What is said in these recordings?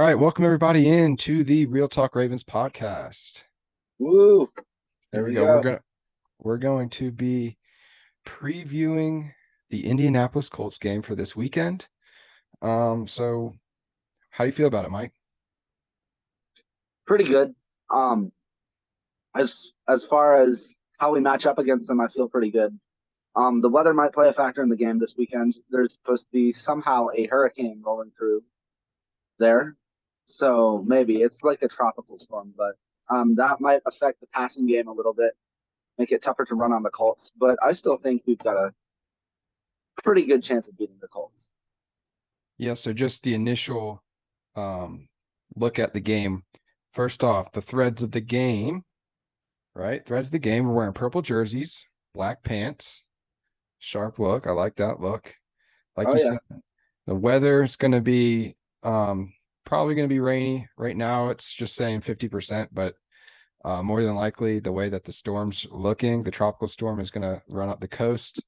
right, welcome everybody into the Real Talk Ravens podcast. Woo! Here There we we go. go. We're going to be previewing the Indianapolis Colts game for this weekend. So how do you feel about it, Mike? Pretty good. Um, as far as how we match up against them, I feel pretty good. The weather might play a factor in the game this weekend. There's supposed to be somehow a hurricane rolling through there, so maybe it's like a tropical storm, but that might affect the passing game a little bit, make it tougher to run on the Colts. But I still think we've got a pretty good chance of beating the Colts. Yeah, so just the initial look at the game. First off, the threads of the game, right? Threads of the game. We're wearing purple jerseys, black pants, sharp look. I like that look. Like Oh you yeah, said, the weather is going to be probably going to be rainy. Right now, it's just saying 50%, but more than likely, the way that the storm's looking, the tropical storm is going to run up the coast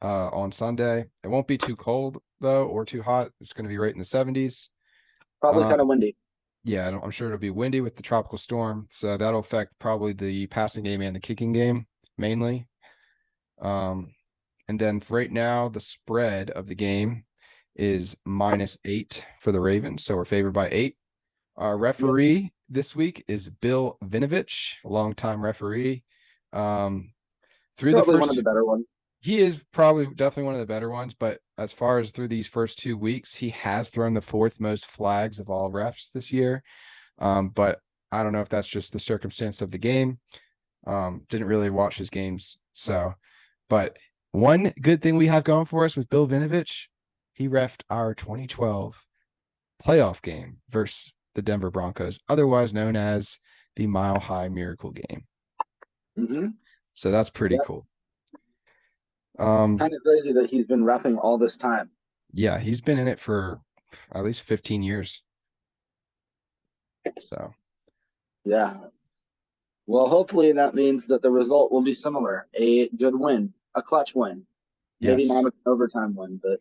on Sunday. It won't be too cold, though, or too hot. It's going to be right in the 70s. probably kind of windy. Yeah, I'm sure it'll be windy with the tropical storm. So that'll affect probably the passing game and the kicking game mainly. And then for right now, the spread of the game is -8 for the Ravens. So we're favored by 8. Our referee this week is Bill Vinovich, a longtime referee. Through the Probably one of first, the better ones. he is probably definitely one of the better ones, but as far as through these first 2 weeks, he has thrown the 4th most flags of all refs this year. But I don't know if that's just the circumstance of the game. Didn't really watch his games. But one good thing we have going for us with Bill Vinovich, he refed our 2012 playoff game versus the Denver Broncos, otherwise known as the Mile High Miracle game. Mm-hmm. So that's pretty cool. Kind of crazy that he's been reffing all this time. Yeah, he's been in it for at least 15 years. So yeah. Well, hopefully that means that the result will be similar. A good win, a clutch win. Maybe yes, not an overtime win, but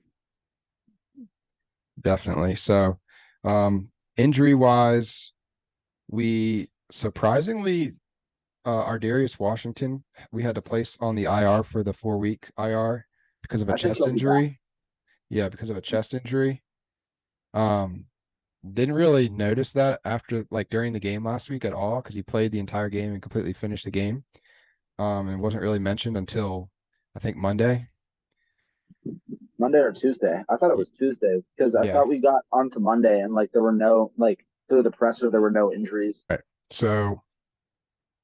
definitely. So injury wise, we surprisingly our Darius Washington, we had to place on the IR for the 4-week IR because of a I think chest he'll be back. injury. Yeah, because of a chest injury. Um, didn't really notice that after during the game last week at all because he played the entire game and completely finished the game. And wasn't really mentioned until I think Monday. Monday or Tuesday. I thought it was Tuesday because I Yeah. thought we got onto Monday and there were no through the presser there were no injuries. Right. So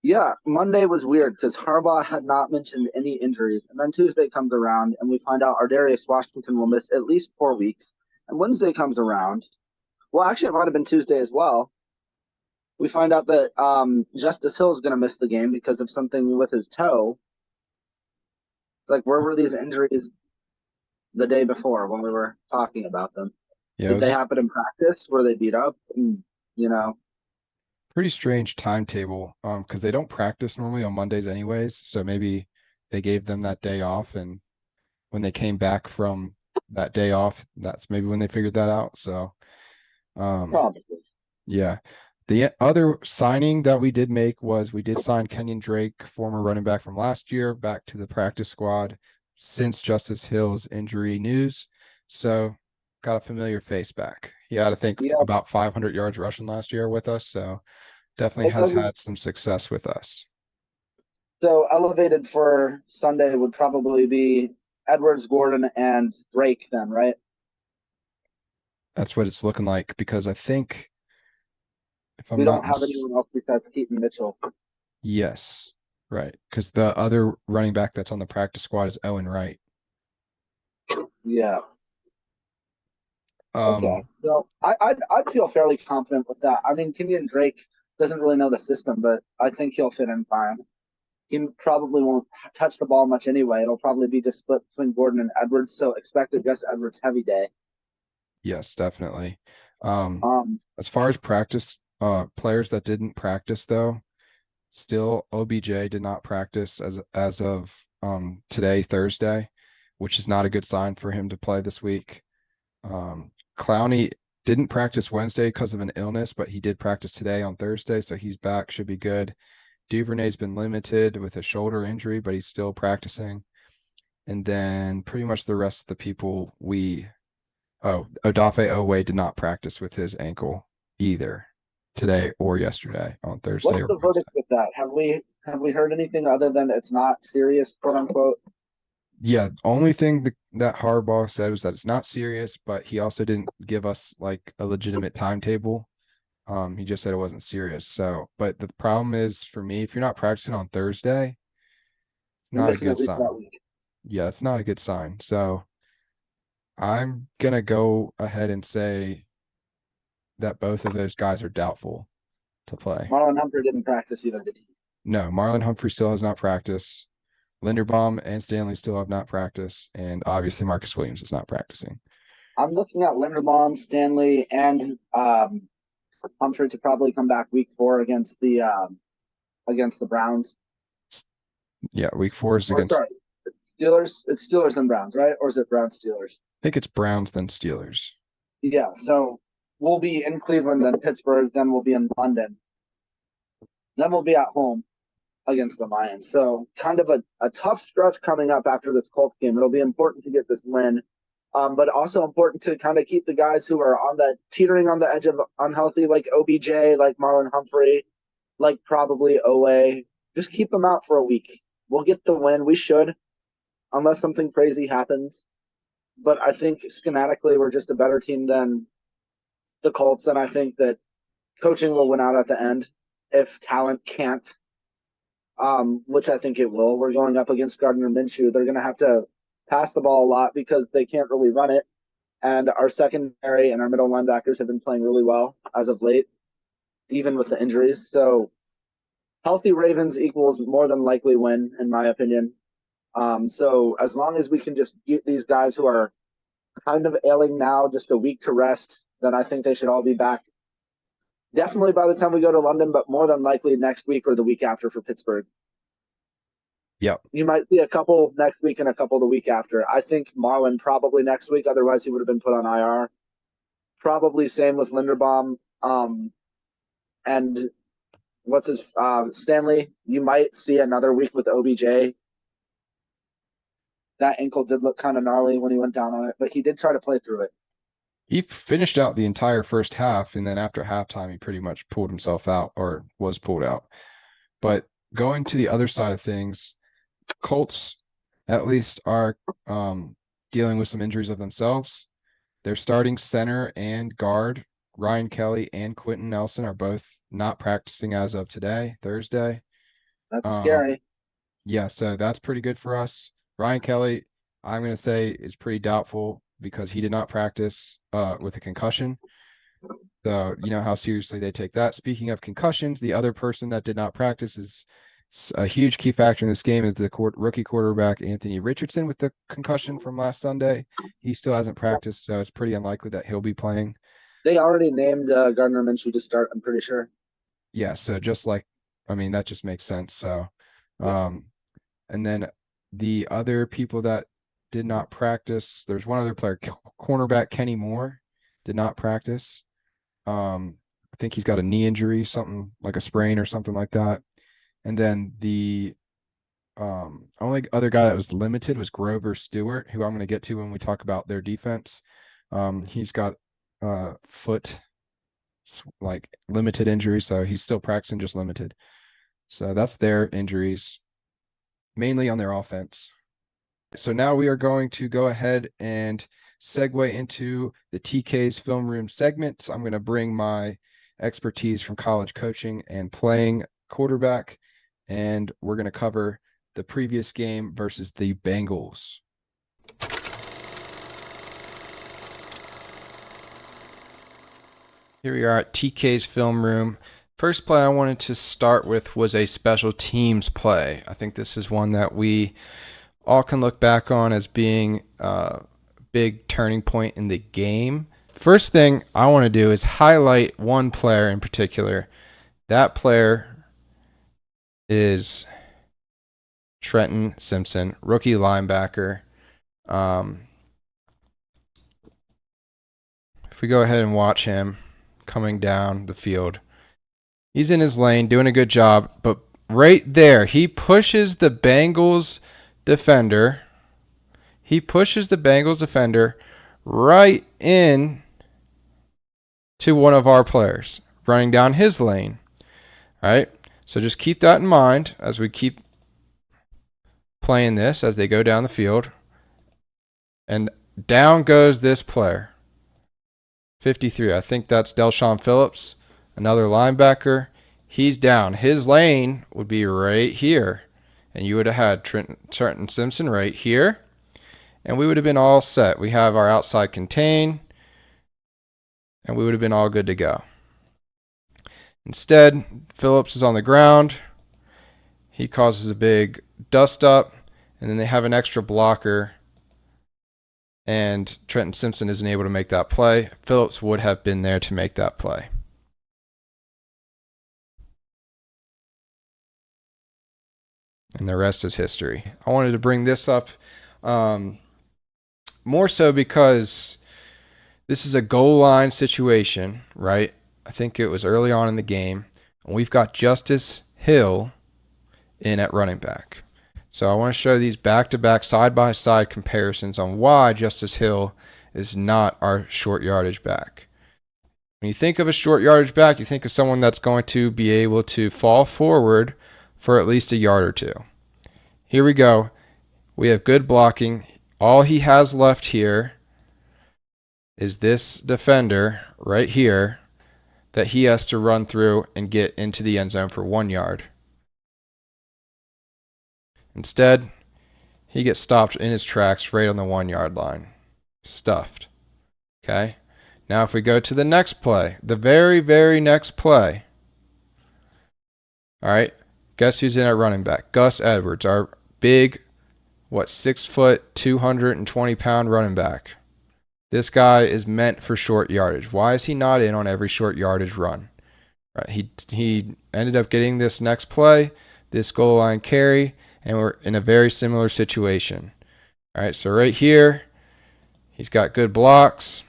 Yeah, Monday was weird because Harbaugh had not mentioned any injuries, and then Tuesday comes around and we find out our Darius Washington will miss at least 4 weeks. And Wednesday comes around. Well, actually, it might have been Tuesday as well. We find out that Justice Hill is going to miss the game because of something with his toe. It's like, where were these injuries the day before when we were talking about them? yeah, it Did they was happen in practice? Were they beat up? And, pretty strange timetable because they don't practice normally on Mondays anyways. So maybe they gave them that day off, and when they came back from that day off, that's maybe when they figured that out. So probably. yeah. The other signing that we did make was we did sign Kenyon Drake, former running back from last year, back to the practice squad since Justice Hill's injury news. So got a familiar face back. He had, I think, Yeah, about 500 yards rushing last year with us. So definitely it has doesn't. had some success with us. So elevated for Sunday would probably be Edwards, Gordon, and Drake then, right? That's what it's looking like because I think, if I'm We not don't have anyone else besides Keaton Mitchell. yes, right. Because the other running back that's on the practice squad is Owen Wright. Yeah. Okay. Um, So I'd feel fairly confident with that. I mean, Kenyon Drake doesn't really know the system, but I think he'll fit in fine. He probably won't touch the ball much anyway. It'll probably be just split between Gordon and Edwards. So expect a Gus Edwards heavy day. yes, definitely. Um, As far as practice, players that didn't practice though, still OBJ did not practice as of today, Thursday, which is not a good sign for him to play this week. Clowney didn't practice Wednesday because of an illness, but he did practice today on Thursday, so he's back, should be good. Duvernay's been limited with a shoulder injury, but he's still practicing. And then pretty much the rest of the people Odafe Owe did not practice with his ankle either today or yesterday on Thursday What's or the Wednesday. verdict with that? Have we heard anything other than it's not serious, quote unquote? Yeah, only thing that Harbaugh said was that it's not serious, but he also didn't give us like a legitimate timetable. He just said it wasn't serious. So, but the problem is for me, if you're not practicing on Thursday, it's You're not a missing at good least that sign. week. Yeah, it's not a good sign. So I'm gonna go ahead and say that both of those guys are doubtful to play. Marlon Humphrey didn't practice either, did he? No, Marlon Humphrey still has not practiced. Linderbaum and Stanley still have not practiced, and obviously Marcus Williams is not practicing. I'm looking at Linderbaum, Stanley, and Humphrey to probably come back week 4 against the Browns. Yeah, week 4 is Or against. sorry, Steelers. It's Steelers and Browns, right? Or is it Browns Steelers? I think it's Browns then Steelers. Yeah. So we'll be in Cleveland, then Pittsburgh, then we'll be in London, then we'll be at home against the Lions. So kind of a tough stretch coming up after this Colts game. It'll be important to get this win, but also important to kind of keep the guys who are on that teetering on the edge of unhealthy, like OBJ, like Marlon Humphrey, like probably Owe. Just keep them out for a week. We'll get the win. We should, unless something crazy happens. But I think schematically we're just a better team than the Colts, and I think that coaching will win out at the end if talent can't, which I think it will. We're going up against Gardner Minshew. They're going to have to pass the ball a lot because they can't really run it. And our secondary and our middle linebackers have been playing really well as of late, even with the injuries. So healthy Ravens equals more than likely win, in my opinion. So as long as we can just get these guys who are kind of ailing now just a week to rest, then I think they should all be back. Definitely by the time we go to London, but more than likely next week or the week after for Pittsburgh. Yep. You might see a couple next week and a couple the week after. I think Marlon probably next week. Otherwise, he would have been put on IR. Probably same with Linderbaum. And what's his Stanley? You might see another week with OBJ. That ankle did look kind of gnarly when he went down on it, but he did try to play through it. He finished out the entire first half, and then after halftime, he pretty much pulled himself out or was pulled out. But going to the other side of things, Colts at least are dealing with some injuries of themselves. Their starting center and guard, Ryan Kelly and Quentin Nelson, are both not practicing as of today, Thursday. That's scary. Yeah, so that's pretty good for us. Ryan Kelly, I'm going to say, is pretty doubtful because he did not practice with a concussion. So you know how seriously they take that. Speaking of concussions, the other person that did not practice is a huge key factor in this game is the rookie quarterback Anthony Richardson with the concussion from last Sunday. He still hasn't practiced, so it's pretty unlikely that he'll be playing. They already named Gardner Minshew to start, I'm pretty sure. Yeah, so that just makes sense. So, and then the other people that did not practice, there's one other player, cornerback Kenny Moore, did not practice. I think he's got a knee injury, something like a sprain or something like that. And then the only other guy that was limited was Grover Stewart, who I'm going to get to when we talk about their defense. He's got foot like limited injury, so he's still practicing, just limited. So that's their injuries, mainly on their offense. So now we are going to go ahead and segue into the TK's film room segments. I'm going to bring my expertise from college coaching and playing quarterback, and we're going to cover the previous game versus the Bengals. Here we are at TK's film room. First play I wanted to start with was a special teams play. I think this is one that we all can look back on as being a big turning point in the game. First thing I want to do is highlight one player in particular. That player is Trenton Simpson, rookie linebacker. If we go ahead and watch him coming down the field, he's in his lane doing a good job, but right there, he pushes the Bengals defender. He pushes the Bengals defender right in to one of our players running down his lane. All right, so just keep that in mind as we keep playing this as they go down the field. And down goes this player. 53. I think that's Delshon Phillips, another linebacker. He's down. His lane would be right here. And you would have had Trenton Simpson right here. And we would have been all set. We have our outside contain. And we would have been all good to go. Instead, Phillips is on the ground. He causes a big dust up. And then they have an extra blocker. And Trenton Simpson isn't able to make that play. Phillips would have been there to make that play. And the rest is history. I wanted to bring this up more so because this is a goal line situation, right? I think it was early on in the game. And we've got Justice Hill in at running back. So I want to show these back-to-back, side-by-side comparisons on why Justice Hill is not our short yardage back. When you think of a short yardage back, you think of someone that's going to be able to fall forward for at least a yard or two. Here we go. We have good blocking. All he has left here is this defender right here that he has to run through and get into the end zone for 1 yard. Instead, he gets stopped in his tracks right on the 1 yard line. Stuffed. Okay? Now if we go to the next play, the very, very next play. All right, guess who's in at running back? Gus Edwards, our big, 6 foot, 220-pound running back. This guy is meant for short yardage. Why is he not in on every short yardage run? Right, he ended up getting this next play, this goal line carry, and we're in a very similar situation. All right, so right here, he's got good blocks.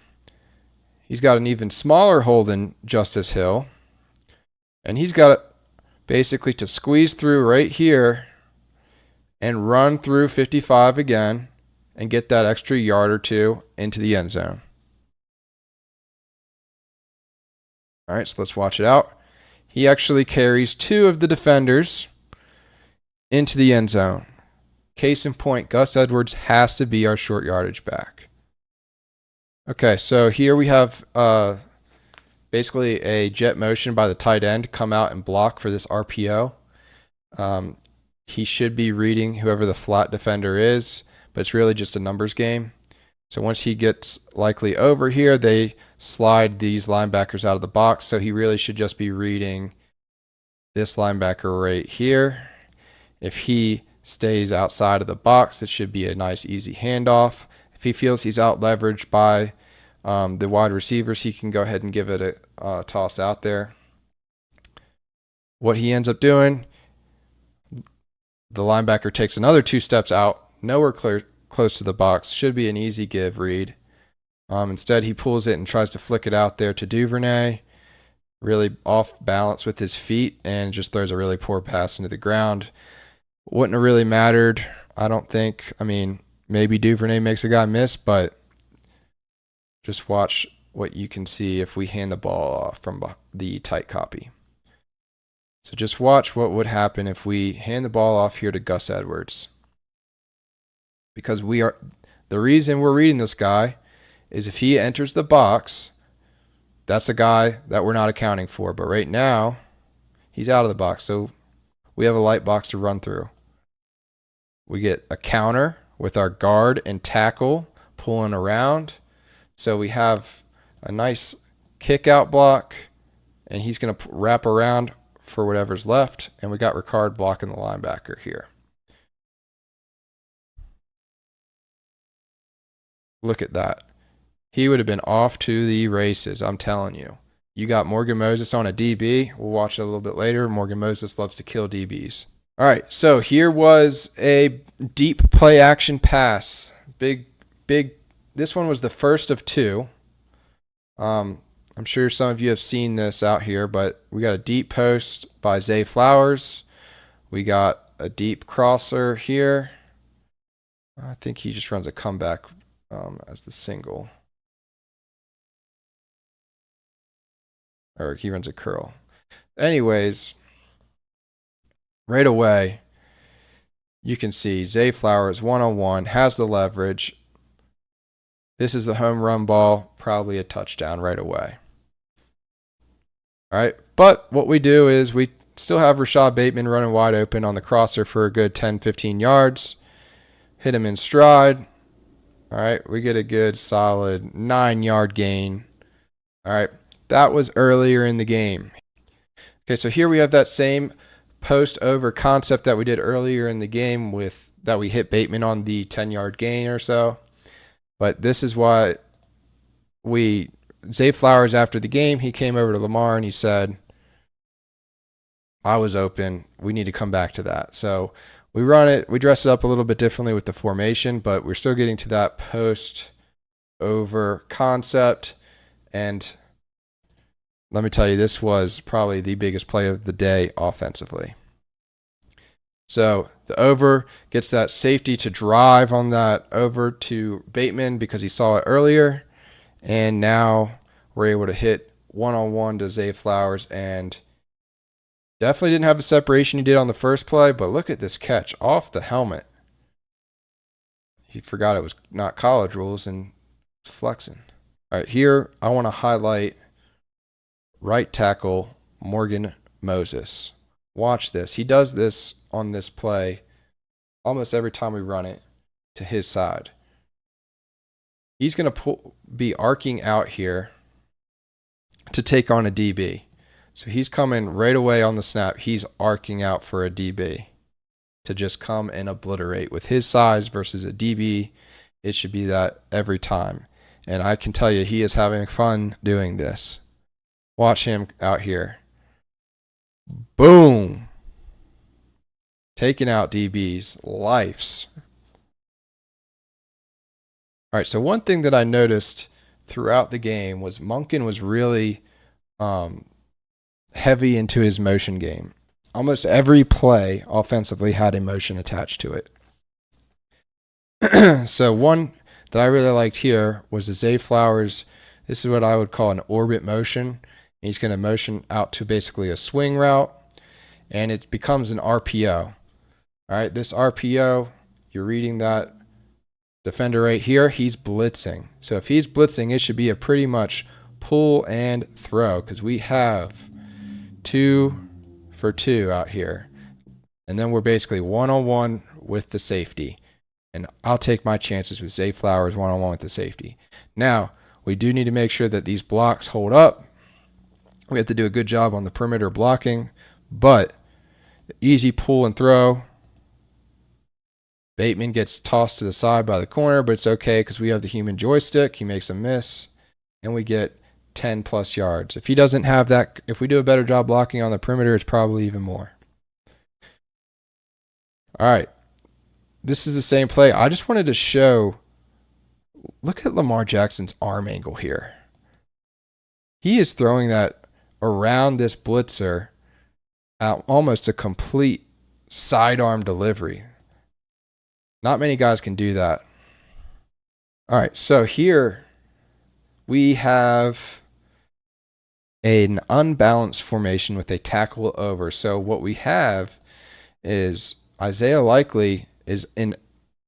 He's got an even smaller hole than Justice Hill. And he's got basically to squeeze through right here and run through 55 again and get that extra yard or two into the end zone. All right, so let's watch it out. He actually carries 2 of the defenders into the end zone. Case in point, Gus Edwards has to be our short yardage back. Okay, so here we have basically a jet motion by the tight end come out and block for this RPO. He should be reading whoever the flat defender is, but it's really just a numbers game. So once he gets likely over here, they slide these linebackers out of the box. So he really should just be reading this linebacker right here. If he stays outside of the box, it should be a nice, easy handoff. If he feels he's out leveraged by the wide receivers, he can go ahead and give it a toss out there. What he ends up doing, the linebacker takes another 2 steps out, nowhere close to the box. Should be an easy give read. Instead, he pulls it and tries to flick it out there to Duvernay. Really off balance with his feet and just throws a really poor pass into the ground. Wouldn't have really mattered, I don't think. I mean, maybe Duvernay makes a guy miss, but just watch what you can see if we hand the ball off from the tight copy. So just watch what would happen if we hand the ball off here to Gus Edwards. Because the reason we're reading this guy is if he enters the box, that's a guy that we're not accounting for. But right now, he's out of the box, so we have a light box to run through. We get a counter with our guard and tackle pulling around. So we have a nice kick out block, and he's going to wrap around for whatever's left. And we got Ricard blocking the linebacker here. Look at that. He would have been off to the races, I'm telling you. You got Morgan Moses on a DB. We'll watch it a little bit later. Morgan Moses loves to kill DBs. All right, so here was a deep play action pass. Big. This one was the first of 2. I'm sure some of you have seen this out here, but we got a deep post by Zay Flowers. We got a deep crosser here. I think he just runs a comeback as the single. Or he runs a curl. Anyways, right away, you can see Zay Flowers one-on-one, has the leverage. This is the home run ball, probably a touchdown right away. All right, but what we do is we still have Rashad Bateman running wide open on the crosser for a good 10, 15 yards. Hit him in stride. All right, we get a good solid 9-yard gain. All right, that was earlier in the game. Okay, so here we have that same post over concept that we did earlier in the game with that we hit Bateman on the 10-yard gain or so. But this is why Zay Flowers after the game, he came over to Lamar and he said, I was open. We need to come back to that. So we run it. We dress it up a little bit differently with the formation, but we're still getting to that post over concept. And let me tell you, this was probably the biggest play of the day offensively. So the over gets that safety to drive on that over to Bateman because he saw it earlier. And now we're able to hit one-on-one to Zay Flowers, and definitely didn't have the separation he did on the first play, but look at this catch off the helmet. He forgot it was not college rules and flexing. All right, here I want to highlight right tackle Morgan Moses. Watch this. He does this on this play almost every time we run it to his side. He's going to be arcing out here to take on a DB. So he's coming right away on the snap. He's arcing out for a DB to just come and obliterate. With his size versus a DB, it should be that every time. And I can tell you, he is having fun doing this. Watch him out here. Boom. Taking out DBs. Lifes. All right, so one thing that I noticed throughout the game was Monken was really heavy into his motion game. Almost every play offensively had a motion attached to it. So one that I really liked here was the Zay Flowers. This is what I would call an orbit motion. He's going to motion out to basically a swing route, and it becomes an RPO. All right, this RPO, you're reading that defender right here, he's blitzing. So if he's blitzing, it should be a pretty much pull and throw because we have 2 for 2 out here. And then we're basically one-on-one with the safety. And I'll take my chances with Zay Flowers one-on-one with the safety. Now, we do need to make sure that these blocks hold up. We have to do a good job on the perimeter blocking. But easy pull and throw. Bateman gets tossed to the side by the corner, but it's okay because we have the human joystick. He makes a miss, and we get 10 plus yards. If he doesn't have that, if we do a better job blocking on the perimeter, it's probably even more. All right. This is the same play. I just wanted to show, look at Lamar Jackson's arm angle here. He is throwing that around this blitzer at almost a complete sidearm delivery. Not many guys can do that. All right, so here we have an unbalanced formation with a tackle over. So what we have is Isaiah Likely is in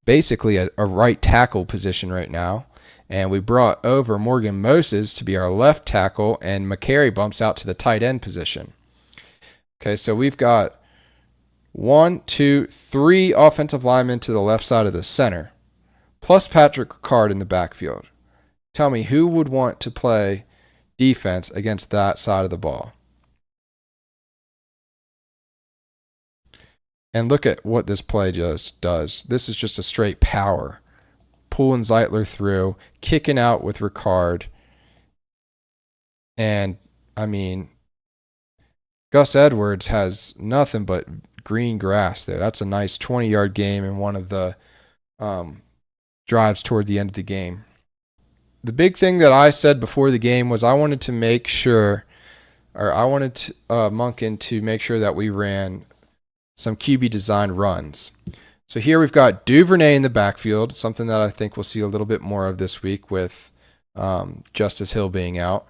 basically a right tackle position right now. And we brought over Morgan Moses to be our left tackle, and McCary bumps out to the tight end position. Okay, so we've got 1, 2, 3 offensive linemen to the left side of the center, plus Patrick Ricard in the backfield. Tell me, who would want to play defense against that side of the ball? And look at what this play just does. This is just a straight power. Pulling Zeitler through, kicking out with Ricard. And, I mean, Gus Edwards has nothing but green grass there. That's a nice 20-yard game in one of the drives toward the end of the game. the big thing that I said before the game was I wanted to make sure, or I wanted to, Monken to make sure that we ran some QB design runs. So here we've got Duvernay in the backfield, something that I think we'll see a little bit more of this week with Justice Hill being out.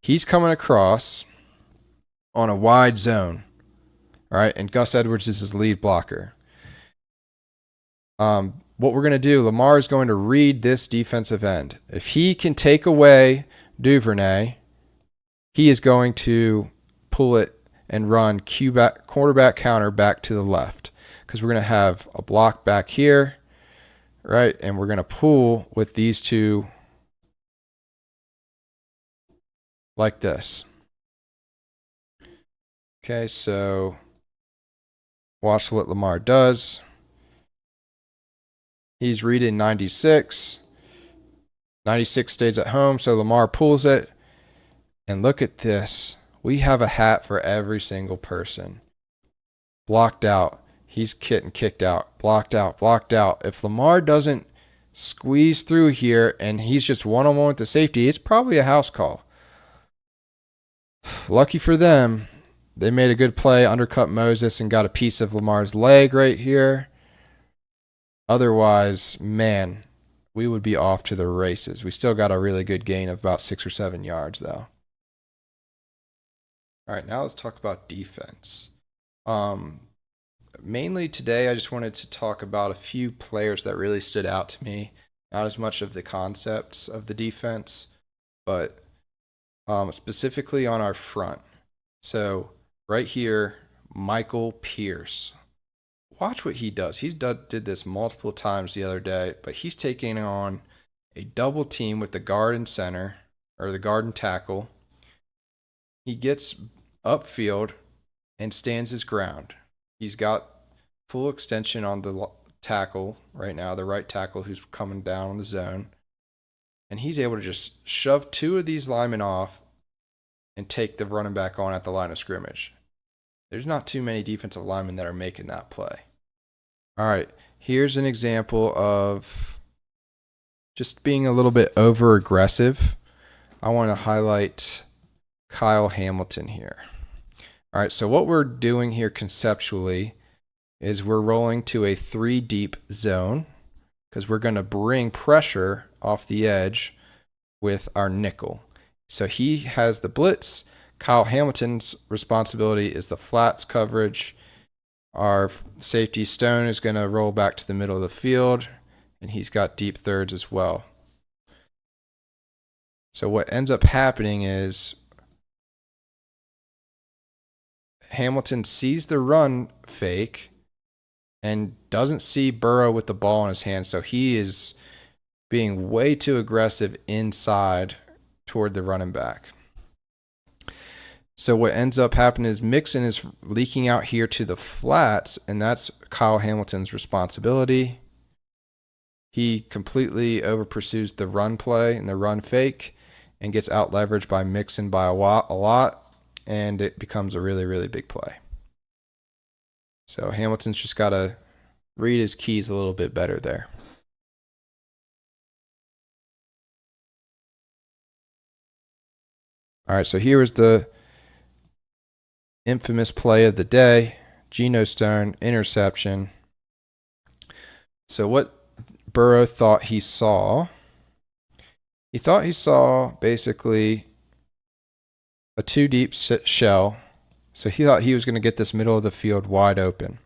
He's coming across on a wide zone, all right, and Gus Edwards is his lead blocker. What we're going to do, Lamar is going to read this defensive end. If he can take away Duvernay, he is going to pull it and run quarterback counter back to the left, because we're going to have a block back here, right? And we're going to pull with these two like this. Okay, so watch what Lamar does. He's reading 96. 96 stays at home, so Lamar pulls it. And look at this. We have a hat for every single person. Blocked out. He's getting kicked out. Blocked out. Blocked out. If Lamar doesn't squeeze through here and he's just one-on-one with the safety, it's probably a house call. Lucky for them, they made a good play, undercut Moses, and got a piece of Lamar's leg right here. Otherwise, man, we would be off to the races. We still got a really good gain of about 6 or 7 yards, though. All right, now let's talk about defense. Mainly today, I just wanted to talk about a few players that really stood out to me. Not as much of the concepts of the defense, but specifically on our front. So right here, Michael Pierce. Watch what he does. He did this multiple times the other day, but he's taking on a double team with the guard and center, or the guard and tackle. He gets upfield and stands his ground. He's got full extension on the tackle right now, the right tackle who's coming down on the zone. And he's able to just shove two of these linemen off and take the running back on at the line of scrimmage. There's not too many defensive linemen that are making that play. All right, here's an example of just being a little bit over aggressive. I want to highlight Kyle Hamilton here. All right, so what we're doing here conceptually is we're rolling to a 3 deep zone because we're going to bring pressure off the edge with our nickel. So he has the blitz. Kyle Hamilton's responsibility is the flats coverage. Our safety Stone is going to roll back to the middle of the field, and he's got deep thirds as well. So what ends up happening is Hamilton sees the run fake and doesn't see Burrow with the ball in his hand, so he is being way too aggressive inside toward the running back. So what ends up happening is Mixon is leaking out here to the flats, and that's Kyle Hamilton's responsibility. He completely over pursues the run play and the run fake and gets out leveraged by Mixon by a lot, and it becomes a really, really big play. So Hamilton's just got to read his keys a little bit better there. All right, so here is the infamous play of the day. Geno Stone, interception. So what Burrow thought he saw, basically a 2 deep shell. So he thought he was going to get this middle of the field wide open.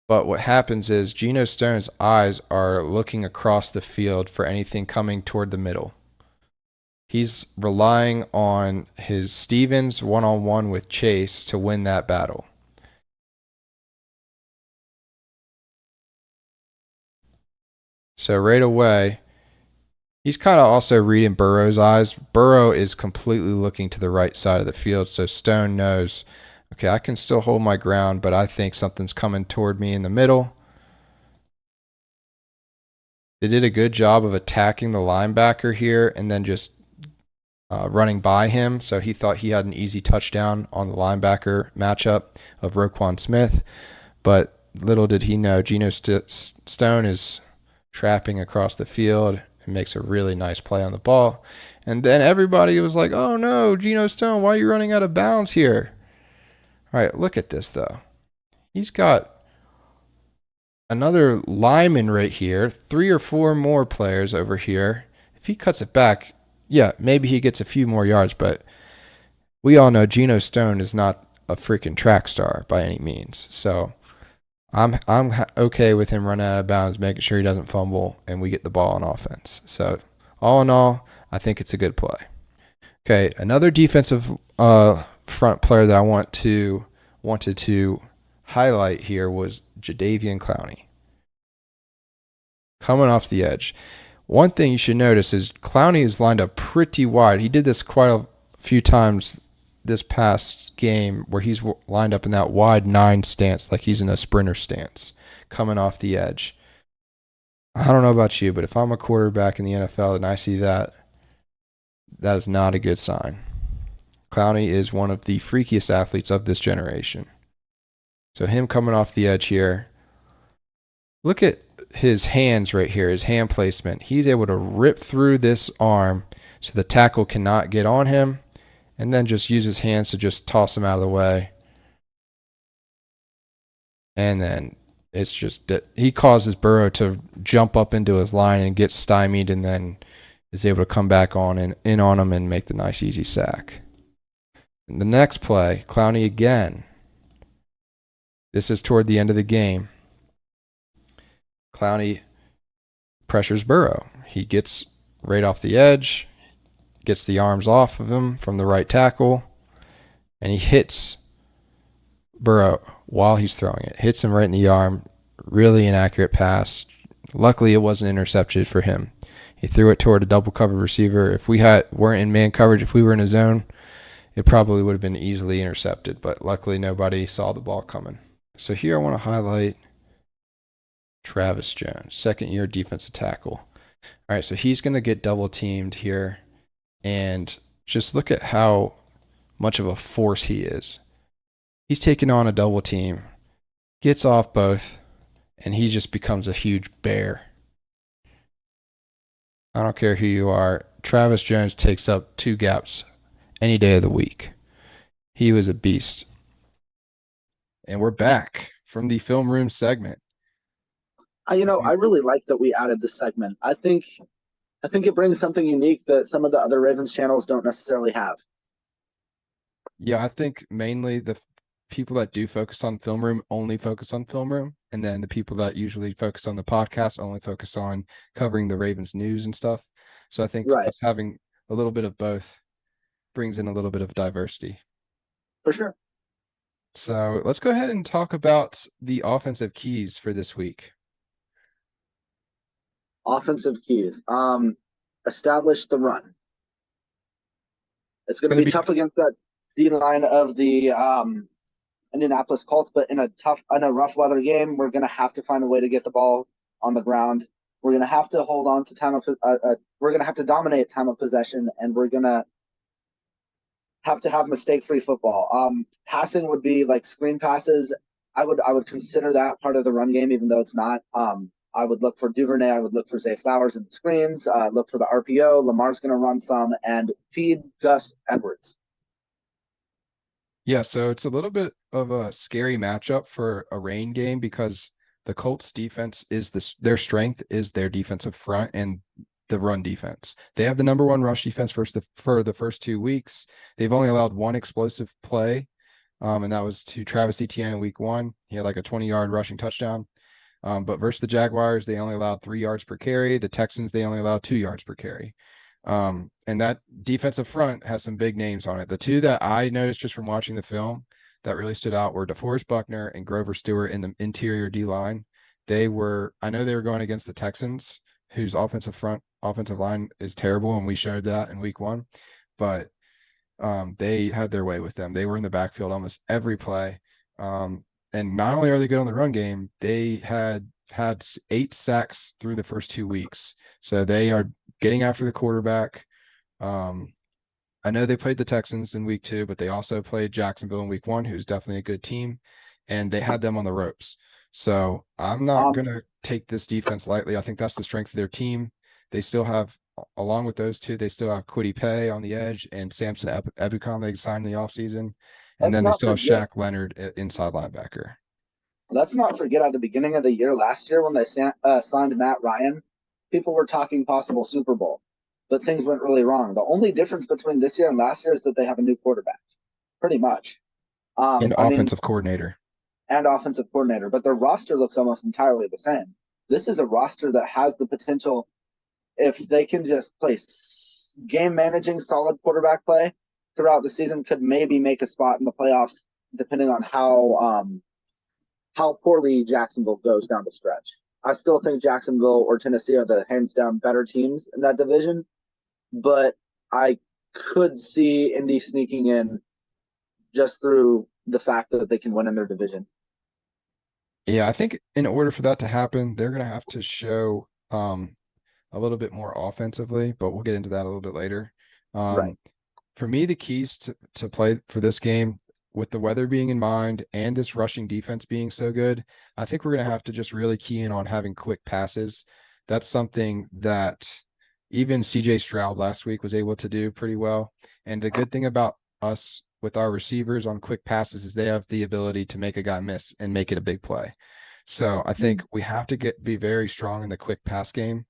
But what happens is Geno Stone's eyes are looking across the field for anything coming toward the middle. He's relying on his Stevens one-on-one with Chase to win that battle. So right away, he's kind of also reading Burrow's eyes. Burrow is completely looking to the right side of the field, so Stone knows, okay, I can still hold my ground, but I think something's coming toward me in the middle. They did a good job of attacking the linebacker here and then just running by him, so he thought he had an easy touchdown on the linebacker matchup of Roquan Smith, but little did he know Geno Stone is trapping across the field, and makes a really nice play on the ball. And then everybody was like, oh no, Geno Stone, why are you running out of bounds here? All right, look at this, though. He's got another lineman right here, 3 or 4 more players over here. If he cuts it back, yeah, maybe he gets a few more yards, but we all know Geno Stone is not a freaking track star by any means. So I'm okay with him running out of bounds, making sure he doesn't fumble, and we get the ball on offense. So all in all, I think it's a good play. Okay, another defensive front player that I wanted to highlight here was Jadeveon Clowney. Coming off the edge. One thing you should notice is Clowney is lined up pretty wide. He did this quite a few times this past game where he's lined up in that wide 9 stance, like he's in a sprinter stance, coming off the edge. I don't know about you, but if I'm a quarterback in the NFL and I see that, that is not a good sign. Clowney is one of the freakiest athletes of this generation. So him coming off the edge here. Look at his hands right here, his hand placement. He's able to rip through this arm so the tackle cannot get on him, and then just use his hands to just toss him out of the way. And then it's just, he causes Burrow to jump up into his line and get stymied, and then is able to come back on and in on him and make the nice easy sack. And the next play, Clowney again. This is toward the end of the game. Clowney pressures Burrow. He gets right off the edge, gets the arms off of him from the right tackle, and he hits Burrow while he's throwing it. Hits him right in the arm. Really inaccurate pass. Luckily, it wasn't intercepted for him. He threw it toward a double covered receiver. If we weren't in man coverage, if we were in a zone, it probably would have been easily intercepted, but luckily nobody saw the ball coming. So here I want to highlight Travis Jones, second-year defensive tackle. All right, so he's going to get double-teamed here, and just look at how much of a force he is. He's taking on a double team, gets off both, and he just becomes a huge bear. I don't care who you are. Travis Jones takes up 2 gaps any day of the week. He was a beast. And we're back from the film room segment. I really like that we added this segment. I think it brings something unique that some of the other Ravens channels don't necessarily have. Yeah, I think mainly the people that do focus on film room only focus on film room, and then the people that usually focus on the podcast only focus on covering the Ravens news and stuff. So I think us having a little bit of both brings in a little bit of diversity. For sure. So let's go ahead and talk about the offensive keys for this week. Offensive keys. Establish the run. It's going to be tough against that D line of the Indianapolis Colts, but in a rough weather game, we're going to have to find a way to get the ball on the ground. We're going to have to hold on to time of. We're going to have to dominate time of possession, and we're going to have mistake-free football. Passing would be like screen passes. I would consider that part of the run game, even though it's not. I would look for Duvernay. I would look for Zay Flowers in the screens. Look for the RPO. Lamar's going to run some and feed Gus Edwards. Yeah, so it's a little bit of a scary matchup for a rain game because the Colts defense is their strength is their defensive front and the run defense. They have the number 1 rush defense for the first 2 weeks. They've only allowed 1 explosive play, and that was to Travis Etienne in week 1. He had like a 20-yard rushing touchdown. But versus the Jaguars, they only allowed 3 yards per carry. The Texans, they only allowed 2 yards per carry. And that defensive front has some big names on it. The 2 that I noticed just from watching the film that really stood out were DeForest Buckner and Grover Stewart in the interior D-line. I know they were going against the Texans, whose offensive line is terrible, and we showed that in week 1. But they had their way with them. They were in the backfield almost every play. And not only are they good on the run game, they had 8 sacks through the first 2 weeks. So they are getting after the quarterback. I know they played the Texans in week 2, but they also played Jacksonville in week 1, who's definitely a good team, and they had them on the ropes. So I'm not going to take this defense lightly. I think that's the strength of their team. they still have, along with those two, they still have Kwity Paye on the edge and Samson Ebukam they signed in the offseason. And Let's then they not still have forget. Shaq Leonard inside linebacker. Let's not forget at the beginning of the year last year when they signed Matt Ryan, people were talking possible Super Bowl, but things went really wrong. The only difference between this year and last year is that they have a new quarterback, pretty much. And I mean, offensive coordinator. and offensive coordinator, but their roster looks almost entirely the same. This is a roster that has the potential, if they can just play game managing solid quarterback play throughout the season, could maybe make a spot in the playoffs, depending on how poorly Jacksonville goes down the stretch. I still think Jacksonville or Tennessee are the hands down better teams in that division, but I could see Indy sneaking in just through the fact that they can win in their division. Yeah, I think in order for that to happen, they're going to have to show a little bit more offensively, but we'll get into that a little bit later. Right. For me, the keys to play for this game, with the weather being in mind and this rushing defense being so good, I think we're going to have to just really key in on having quick passes. That's something that even CJ Stroud last week was able to do pretty well. And the good thing about us with our receivers on quick passes is they have the ability to make a guy miss and make it a big play. So I think we have to be very strong in the quick pass game.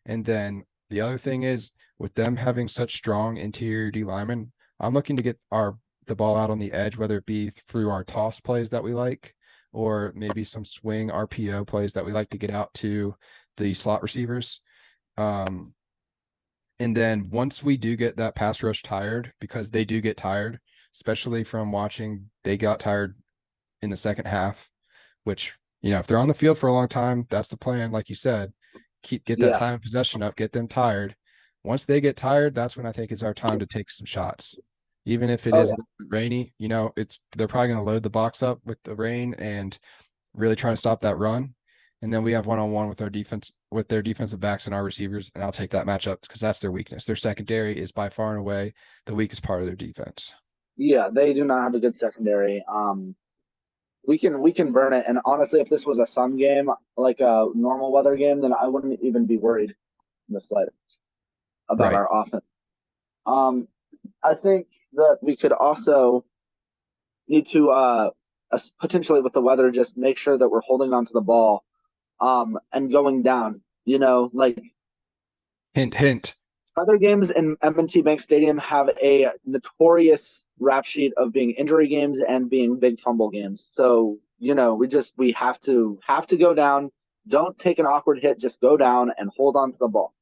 And then the other thing is, with them having such strong interior D linemen, I'm looking to get the ball out on the edge, whether it be through our toss plays that we like, or maybe some swing RPO plays that we like to get out to the slot receivers. And then once we do get that pass rush tired, because they do get tired, especially from watching, they got tired in the second half, which, if they're on the field for a long time, that's the plan. Like you said, get that time of possession up, get them tired. Once they get tired, that's when I think it's our time to take some shots. Even if it is a little bit rainy, they're probably going to load the box up with the rain and really try to stop that run. And then we have one-on-one with our defense, with their defensive backs and our receivers, and I'll take that matchup because that's their weakness. Their secondary is by far and away the weakest part of their defense. Yeah, they do not have a good secondary. We can burn it. And honestly, if this was a sun game, like a normal weather game, then I wouldn't even be worried in the slightest about Right. our offense. I think that we could also need to potentially with the weather just make sure that we're holding onto the ball and going down. Like Hint, hint. other games in M&T Bank Stadium have a notorious rap sheet of being injury games and being big fumble games. So, we have to go down. Don't take an awkward hit, just go down and hold on to the ball.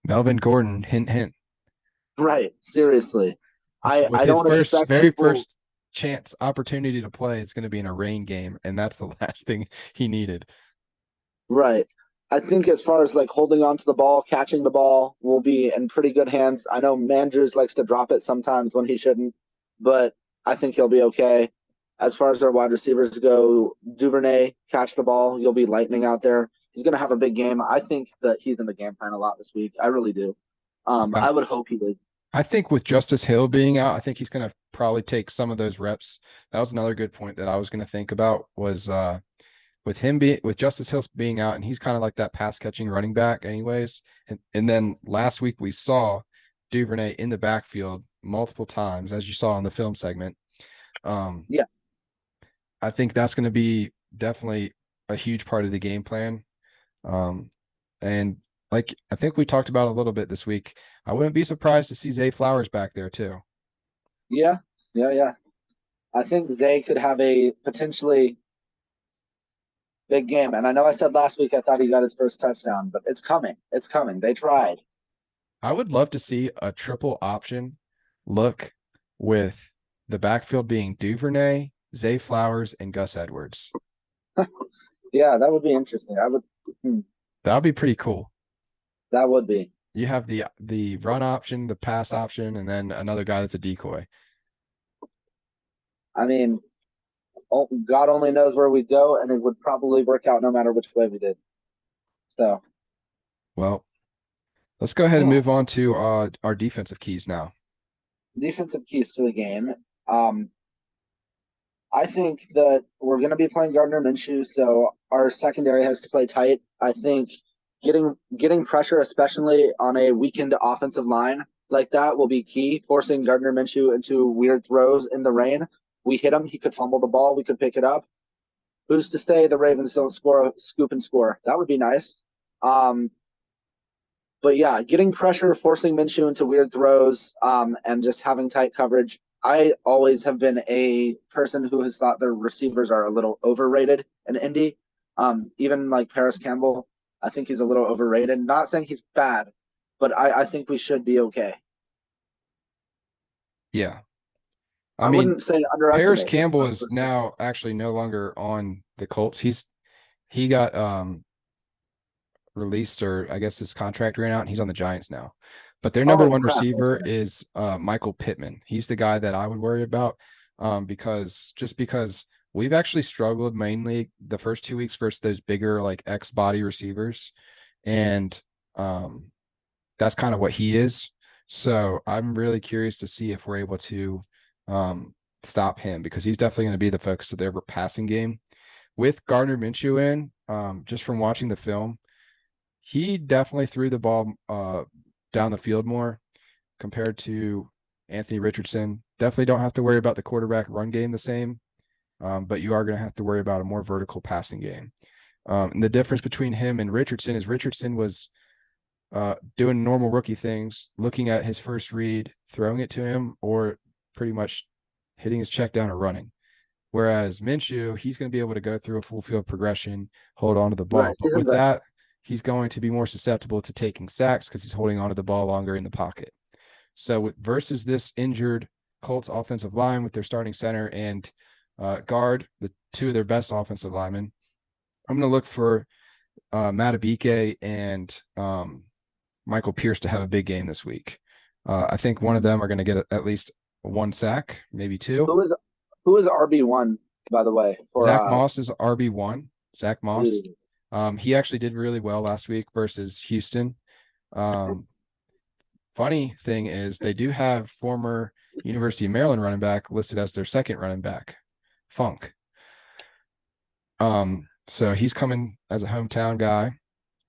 Melvin Gordon, hint, hint. Right. Seriously. With I his don't expect very people, first chance opportunity to play, it's going to be in a rain game, and that's the last thing he needed. right. I think as far as like holding on to the ball, catching the ball will be in pretty good hands. I know Mandrews likes to drop it sometimes when he shouldn't, but I think he'll be okay. As far as our wide receivers go, Duvernay, catch the ball. You'll be lightning out there. He's going to have a big game. I think that he's in the game plan a lot this week. I really do. Yeah. I would hope he would. I think with Justice Hill being out, I think he's going to probably take some of those reps. That was another good point that I was going to think about was with Justice Hill being out, and he's kind of like that pass catching running back anyways. And then last week we saw Duvernay in the backfield multiple times, as you saw in the film segment. Yeah. I think that's going to be definitely a huge part of the game plan. And like I think we talked about a little bit this week, I wouldn't be surprised to see Zay Flowers back there too. Yeah. I think Zay could have a potentially big game. And I know I said last week I thought he got his first touchdown, but it's coming. It's coming. They tried. I would love to see a triple option look with the backfield being Duvernay, Zay Flowers, and Gus Edwards. Yeah, that would be interesting. That would be pretty cool. That would be. You have the run option, the pass option, and then another guy that's a decoy. I mean, God only knows where we'd go, and it would probably work out no matter which way we did. So, well, let's go ahead and move on to our defensive keys now. Defensive keys to the game. I think that we're going to be playing Gardner Minshew, so our secondary has to play tight. I think getting pressure, especially on a weakened offensive line like that, will be key. Forcing Gardner Minshew into weird throws in the rain. We hit him, he could fumble the ball, we could pick it up. Who's to say the Ravens don't scoop and score? That would be nice. But yeah, getting pressure, forcing Minshew into weird throws, and just having tight coverage. I always have been a person who has thought their receivers are a little overrated in Indy. Even like Paris Campbell, I think he's a little overrated. Not saying he's bad, but I think we should be okay. Yeah. I mean, wouldn't say Paris underestimate. Campbell is now actually no longer on the Colts. He got released, or I guess his contract ran out, and he's on the Giants now. But their number one Crap. receiver is Michael Pittman. He's the guy that I would worry about because we've actually struggled mainly the first 2 weeks versus those bigger like X body receivers, and that's kind of what he is. So I'm really curious to see if we're able to stop him, because he's definitely going to be the focus of their passing game. With Gardner Minshew in, just from watching the film, he definitely threw the ball down the field more compared to Anthony Richardson. Definitely don't have to worry about the quarterback run game the same, but you are going to have to worry about a more vertical passing game. And the difference between him and Richardson is Richardson was doing normal rookie things, looking at his first read, throwing it to him, or pretty much hitting his check down or running. Whereas Minshew, he's going to be able to go through a full field progression, hold on to the ball. Right. But with that, he's going to be more susceptible to taking sacks because he's holding on to the ball longer in the pocket. So versus this injured Colts offensive line with their starting center and guard, the two of their best offensive linemen, I'm going to look for Matabike and Michael Pierce to have a big game this week. I think one of them are going to get at least one sack, maybe two. Who is RB1, by the way? Zach Moss is RB1. Zach Moss. He actually did really well last week versus Houston. Funny thing is they do have former University of Maryland running back listed as their second running back, Funk. So he's coming as a hometown guy,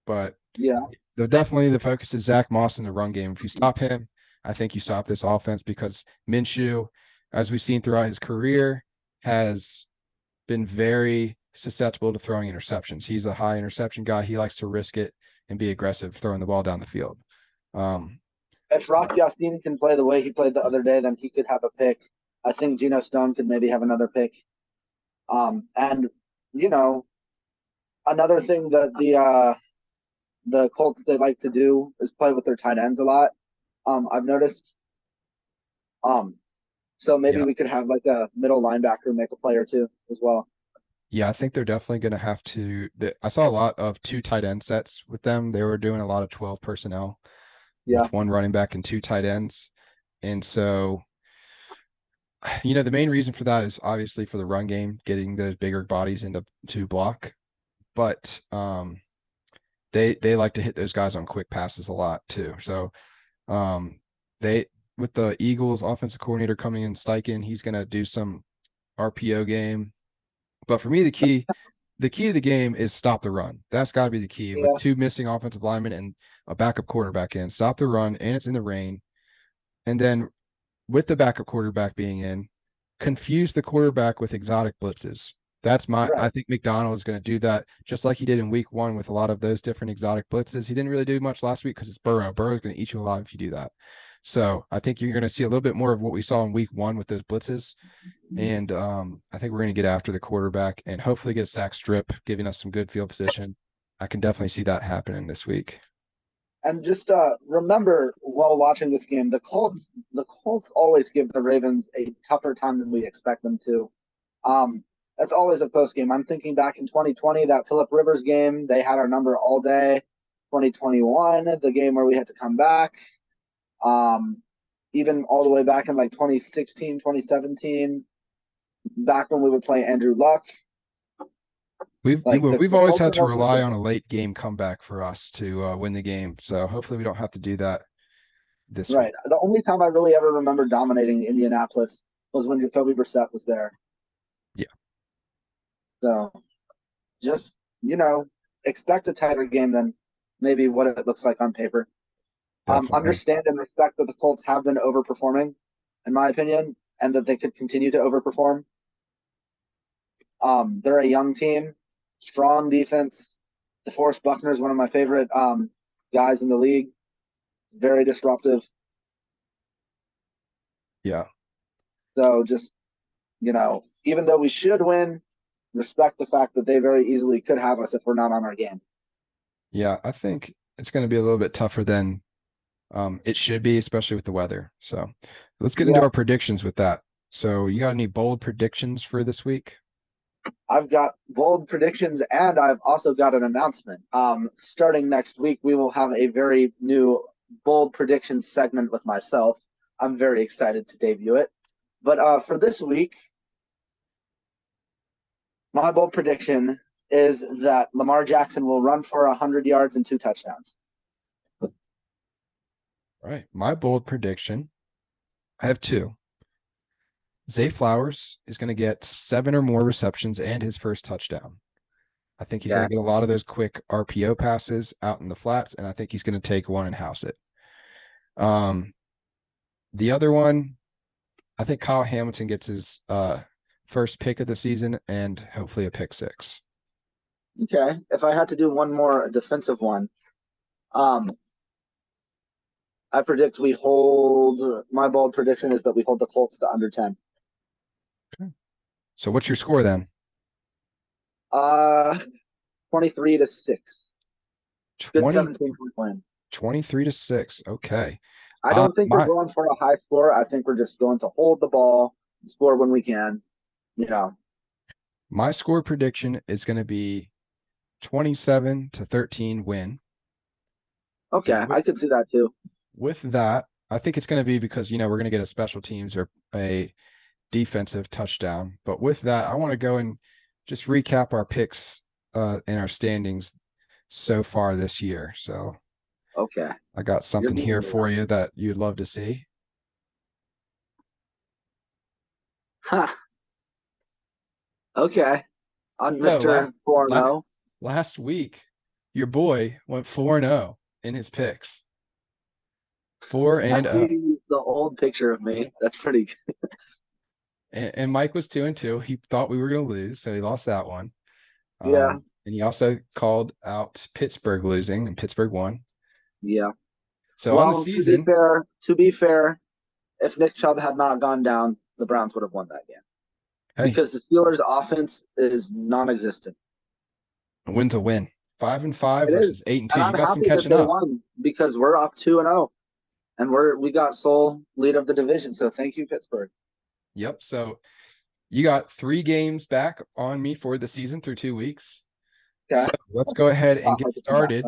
but yeah, definitely the focus is Zach Moss in the run game. If you stop him, I think you stop this offense, because Minshew, as we've seen throughout his career, has been very susceptible to throwing interceptions. He's a high interception guy. He likes to risk it and be aggressive throwing the ball down the field. If Rock Yastin can play the way he played the other day, then he could have a pick. I think Geno Stone could maybe have another pick. And you know, another thing that the Colts, they like to do is play with their tight ends a lot. I've noticed. So maybe we could have like a middle linebacker make a play or two as well. Yeah, I think they're definitely going to have to. I saw a lot of 2 tight end sets with them. They were doing a lot of 12 personnel with 1 running back and 2 tight ends. And so, the main reason for that is obviously for the run game, getting those bigger bodies into block. But they like to hit those guys on quick passes a lot too. So with the Eagles offensive coordinator coming in, Steichen, he's going to do some RPO game. But for me, the key to the game is stop the run. That's got to be the key. Yeah. With 2 missing offensive linemen and a backup quarterback in, stop the run, and it's in the rain. And then with the backup quarterback being in, confuse the quarterback with exotic blitzes. I think McDonald is going to do that just like he did in week 1 with a lot of those different exotic blitzes. He didn't really do much last week because it's Burrow. Burrow's going to eat you alive if you do that. So I think you're going to see a little bit more of what we saw in week 1 with those blitzes. And I think we're going to get after the quarterback and hopefully get a sack strip, giving us some good field position. I can definitely see that happening this week. And just remember, while watching this game, the Colts always give the Ravens a tougher time than we expect them to. That's always a close game. I'm thinking back in 2020, that Phillip Rivers game, they had our number all day. 2021, the game where we had to come back. Even all the way back in like 2016, 2017, back when we would play Andrew Luck. We've always had to rely on a late game comeback for us to win the game. So hopefully we don't have to do that this week. The only time I really ever remember dominating Indianapolis was when Jacoby Brissett was there. Yeah. So just, expect a tighter game than maybe what it looks like on paper. Definitely. Understand and respect that the Colts have been overperforming, in my opinion, and that they could continue to overperform. They're a young team, strong defense. DeForest Buckner is one of my favorite guys in the league. Very disruptive. Yeah. So just, even though we should win, respect the fact that they very easily could have us if we're not on our game. Yeah. I think it's going to be a little bit tougher than it should be, especially with the weather. So let's get into Yeah, our predictions with that. So you got any bold predictions for this week? I've got bold predictions and I've also got an announcement. Starting next week, we will have a very new bold predictions segment with myself. I'm very excited to debut it. But for this week, my bold prediction is that Lamar Jackson will run for 100 yards and 2 touchdowns. All right. My bold prediction, I have two. Zay Flowers is going to get 7 or more receptions and his first touchdown. I think he's going Yeah. to get a lot of those quick RPO passes out in the flats, and I think he's going to take one and house it. The other one, I think Kyle Hamilton gets his first pick of the season and hopefully a pick 6. Okay. If I had to do one more defensive one, I predict we hold. My bold prediction is that we hold the Colts to under 10. Okay. So what's your score then? 23-6. Good 20, 17-point win. 23-6. Okay. I don't think we're My going for a high score. I think we're just going to hold the ball, score when we can. my score prediction is going to be 27-13 win. Okay, And I could see that too. with that, I think it's going to be because, we're going to get a special teams or a defensive touchdown. But with that, I want to go and just recap our picks in our standings so far this year. So Okay. I got something here for you that you'd love to see. Huh. Okay. I'm So Mr. 4-0. last week, your boy went 4-0 in his picks. 4-0. The old picture of me. That's pretty good. And Mike was 2-2. He thought we were going to lose, so he lost that one. Yeah. And he also called out Pittsburgh losing, and Pittsburgh won. Yeah. So on the season, to be fair, if Nick Chubb had not gone down, the Browns would have won that game. hey, Because the Steelers' offense is non-existent. a win's a win. 5-5 It versus is. 8-2. And You I'm got some happy that catching they up. won because we're up 2-0. And we got sole lead of the division. So thank you, Pittsburgh. Yep. So you got 3 games back on me for the season through 2 weeks. Okay. So let's go ahead and get started.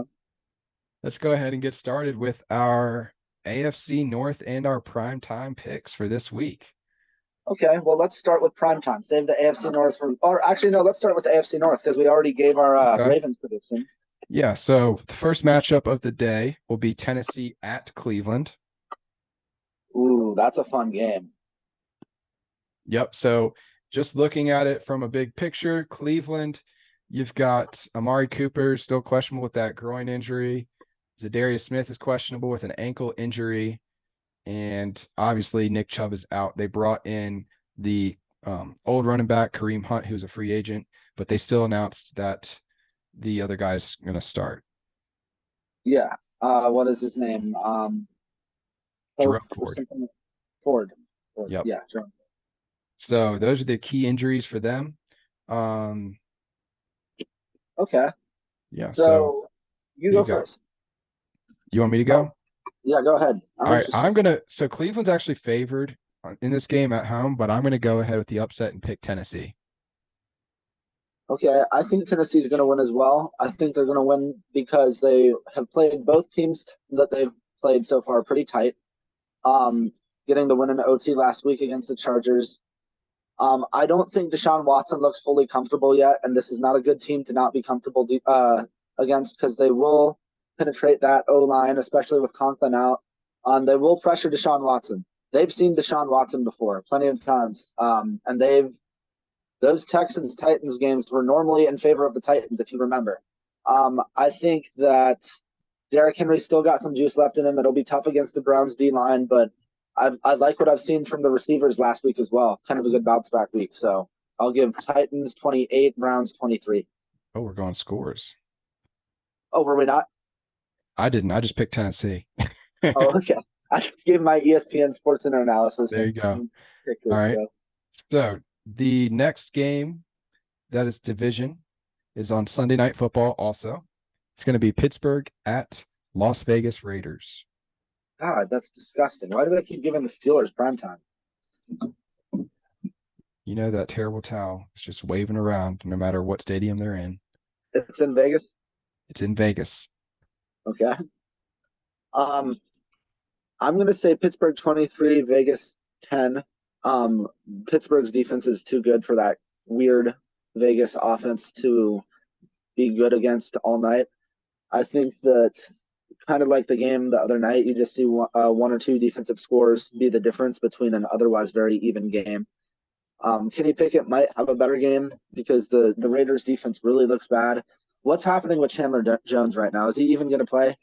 Let's go ahead and get started with our AFC North and our primetime picks for this week. Okay, well, let's start with primetime. Save the AFC North or actually, no, let's start with the AFC North because we already gave our Ravens prediction. Yeah, so the first matchup of the day will be Tennessee at Cleveland. Ooh, that's a fun game. Yep, so just looking at it from a big picture, Cleveland, you've got Amari Cooper still questionable with that groin injury. Zadarius Smith is questionable with an ankle injury. And obviously, Nick Chubb is out. They brought in the old running back, Kareem Hunt, who's a free agent, but they still announced that the other guy's going to start. Yeah. What is his name? Jerome Ford. Ford. Yep. Yeah, Jerome. So those are the key injuries for them. Okay. Yeah. So you go first. You want me to go? Yeah, go ahead. All right. So Cleveland's actually favored in this game at home, but I'm going to go ahead with the upset and pick Tennessee. Okay, I think Tennessee's going to win as well. I think they're going to win because they have played both teams that they've played so far pretty tight. Getting the win in OT last week against the Chargers. I don't think Deshaun Watson looks fully comfortable yet, and this is not a good team to not be comfortable against because they will penetrate that O-line, especially with Conklin out. They will pressure Deshaun Watson. They've seen Deshaun Watson before plenty of times, and those Texans-Titans games were normally in favor of the Titans, if you remember. I think that Derrick Henry still got some juice left in him. It'll be tough against the Browns D line, but I like what I've seen from the receivers last week as well. Kind of a good bounce back week. So I'll give Titans 28, Browns 23. Oh, we're going scores. Oh, were we not? I didn't. I just picked Tennessee. Oh, okay. I gave my ESPN Sports Center analysis. There you go. All right. So the next game that is division is on Sunday Night Football also. It's going to be Pittsburgh at Las Vegas Raiders. God, that's disgusting. Why do they keep giving the Steelers primetime? You know that terrible towel is just waving around no matter what stadium they're in. It's in Vegas? It's in Vegas. Okay. I'm going to say Pittsburgh 23, Vegas 10. Pittsburgh's defense is too good for that weird Vegas offense to be good against all night. I think that kind of like the game the other night, you just see one or two defensive scores be the difference between an otherwise very even game. Kenny Pickett might have a better game because the Raiders defense really looks bad. What's happening with Chandler Jones right now? Is he even going to play?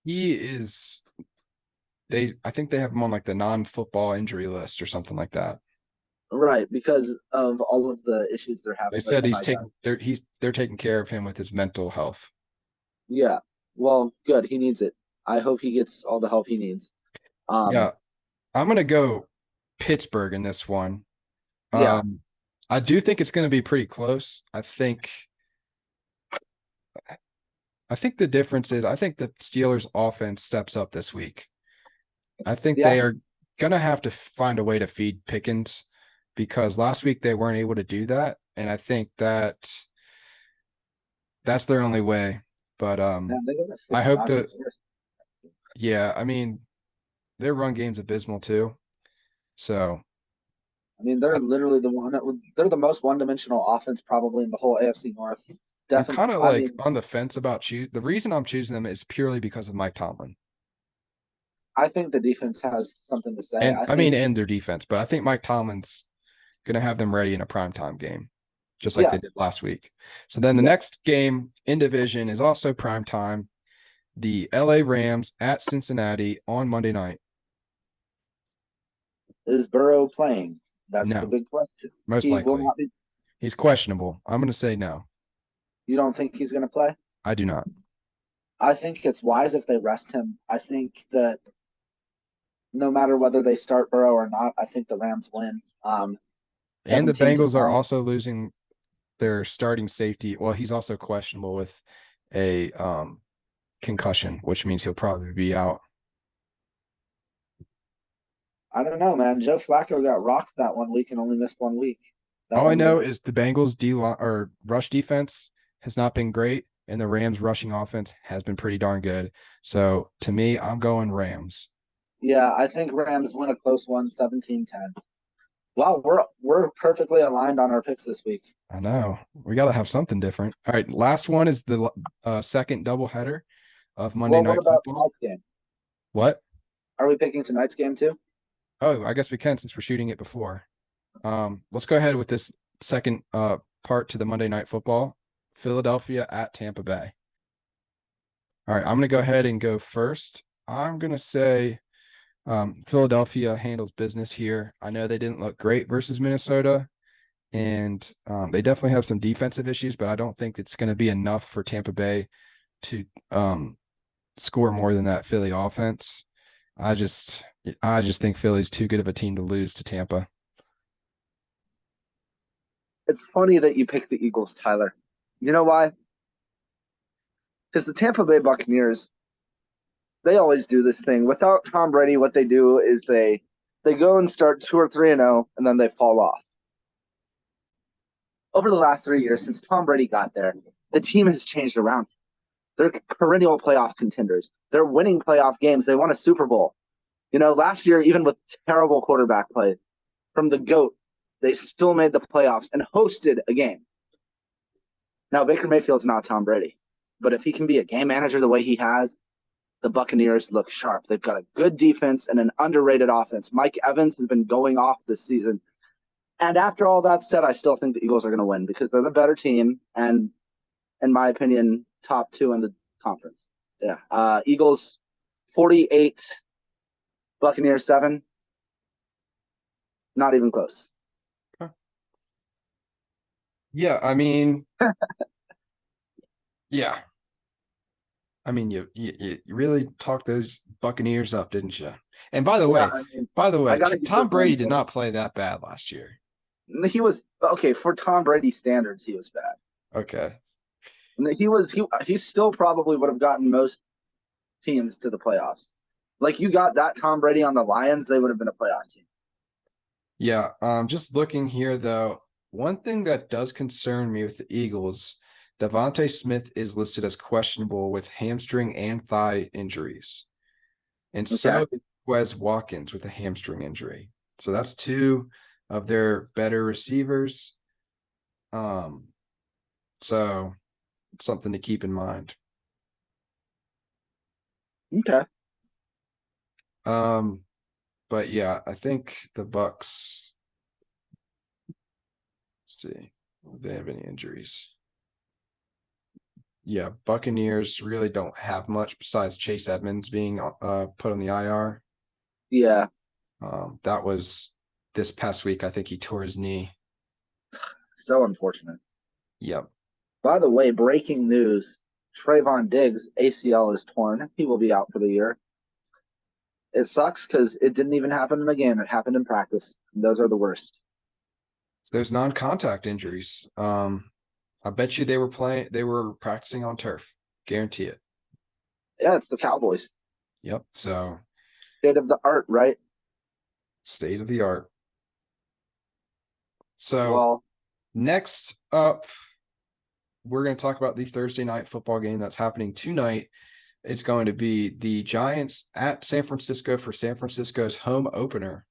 He is. I think they have him on like the non-football injury list or something like that. Right, because of all of the issues they're having. They said they're taking care of him with his mental health. Yeah, well, good. He needs it. I hope he gets all the help he needs. Yeah, I'm gonna go Pittsburgh in this one. Yeah. I do think it's going to be pretty close. I think the difference is I think the Steelers' offense steps up this week. I think they are going to have to find a way to feed Pickens because last week they weren't able to do that, and I think that's their only way. But I hope that I mean their run game's abysmal too. So I mean they're literally they're the most one-dimensional offense probably in the whole AFC North. Definitely. I'm kind of on the fence about the reason I'm choosing them is purely because of Mike Tomlin. I think the defense has something to say. And their defense, but I think Mike Tomlin's going to have them ready in a primetime game, just like they did last week. So then the next game in division is also primetime. The LA Rams at Cincinnati on Monday night. Is Burrow playing? That's the big question. Most likely. He's questionable. I'm going to say no. You don't think he's going to play? I do not. I think it's wise if they rest him. I think that no matter whether they start Burrow or not, I think the Rams win. And the Bengals are also losing their starting safety. Well, he's also questionable with a concussion, which means he'll probably be out. I don't know, man. Joe Flacco got rocked that 1 week and only missed 1 week. All I know is the Bengals rush defense has not been great, and the Rams rushing offense has been pretty darn good. So to me, I'm going Rams. Yeah, I think Rams win a close one, 17-10. Wow, we're perfectly aligned on our picks this week. I know. We got to have something different. All right, last one is the second doubleheader of Monday Night Football. Game? What? Are we picking tonight's game too? Oh, I guess we can since we're shooting it before. Let's go ahead with this second part to the Monday Night Football. Philadelphia at Tampa Bay. All right, I'm going to go ahead and go first. I'm going to say Philadelphia handles business here. I know they didn't look great versus Minnesota, and they definitely have some defensive issues, but I don't think it's going to be enough for Tampa Bay to score more than that Philly offense. I just think Philly's too good of a team to lose to Tampa. It's funny that you picked the Eagles, Tyler. You know why? Because the Tampa Bay Buccaneers, they always do this thing. Without Tom Brady, what they do is they go and start 2 or 3-0, and then they fall off. Over the last 3 years, since Tom Brady got there, the team has changed around. They're perennial playoff contenders. They're winning playoff games. They won a Super Bowl. You know, last year, even with terrible quarterback play from the GOAT, they still made the playoffs and hosted a game. Now, Baker Mayfield's not Tom Brady, but if he can be a game manager the way he has, the Buccaneers look sharp. They've got a good defense and an underrated offense. Mike Evans has been going off this season. And after all that said, I still think the Eagles are going to win because they're the better team and, in my opinion, top 2 in the conference. Yeah. Eagles 48, Buccaneers 7. Not even close. Yeah, I mean, yeah. I mean, you really talked those Buccaneers up, didn't you? And by the Yeah, way, I mean, by the I way, gotta give Tom them Brady one did point. not play that bad last year. He was okay for Tom Brady standards. He was bad. Okay. He still probably would have gotten most teams to the playoffs. Like you got that Tom Brady on the Lions, they would have been a playoff team. Yeah, just looking here though, one thing that does concern me with the Eagles, Devontae Smith is listed as questionable with hamstring and thigh injuries. And Okay. so is Wes Watkins with a hamstring injury. So that's two of their better receivers. Um, so something to keep in mind. Okay. But yeah, I think the Bucks. Let's see, do they have any injuries? Yeah, Buccaneers really don't have much besides Chase Edmonds being put on the IR. Yeah. That was this past week. I think he tore his knee. So unfortunate. Yep. By the way, breaking news: Trayvon Diggs' ACL is torn. He will be out for the year. It sucks because it didn't even happen in a game. It happened in practice. Those are the worst. So those non-contact injuries. I bet you they were practicing on turf. Guarantee it. Yeah, it's the Cowboys. Yep. So State of the art, right? state of the art. So Well, next up, we're going to talk about the Thursday night football game that's happening tonight. It's going to be the Giants at San Francisco for San Francisco's home opener.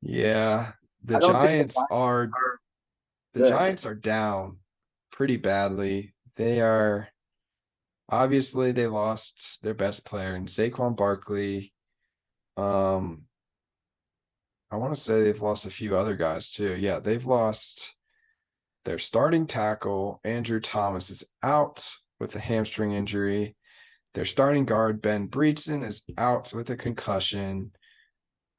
Yeah, I don't think the good. Giants are down pretty badly. They are obviously they lost their best player in Saquon Barkley. Um, I want to say they've lost a few other guys too. Yeah, they've lost their starting tackle. Andrew Thomas is out with a hamstring injury. Their starting guard, Ben Breedson, is out with a concussion.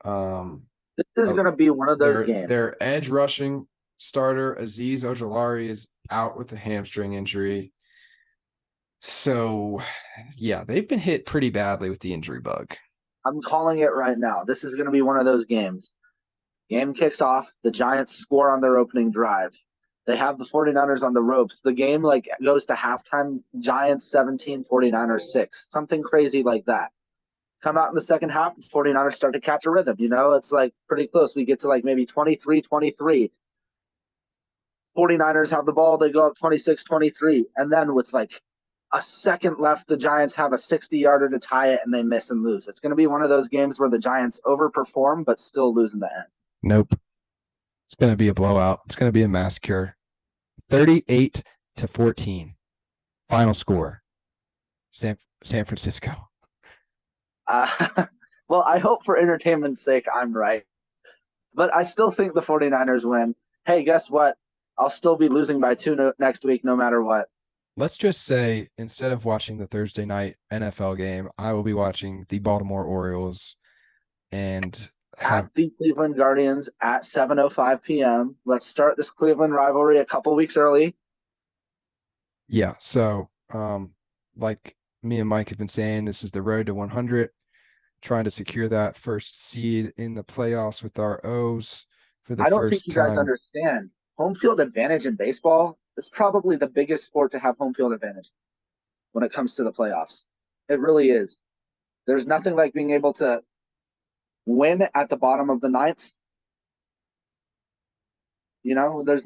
This is going to be one of those games. Their edge rushing starter, Azeez Ojulari, is out with a hamstring injury. So, yeah, they've been hit pretty badly with the injury bug. I'm calling it right now. This is going to be one of those games. Game kicks off. The Giants score on their opening drive. They have the 49ers on the ropes. The game goes to halftime. Giants 17, 49ers 6. Something crazy like that. Come out in the second half, the 49ers start to catch a rhythm. It's like pretty close. We get to like maybe 23-23. 49ers have the ball. They go up 26-23. And then with like a second left, the Giants have a 60-yarder to tie it, and they miss and lose. It's going to be one of those games where the Giants overperform but still lose in the end. Nope. It's going to be a blowout. It's going to be a massacre. 38-14. Final score. San Francisco. Well, I hope for entertainment's sake I'm right. But I still think the 49ers win. Hey, guess what? I'll still be losing by 2 next week no matter what. Let's just say instead of watching the Thursday night NFL game, I will be watching the Baltimore Orioles and At the Cleveland Guardians at 7:05 p.m. Let's start this Cleveland rivalry a couple weeks early. Yeah. So, like me and Mike have been saying, this is the road to 100, trying to secure that first seed in the playoffs with our O's for the I don't think first you guys time. understand. Home field advantage in baseball is probably the biggest sport to have home field advantage when it comes to the playoffs. It really is. There's nothing like being able to win at the bottom of the ninth,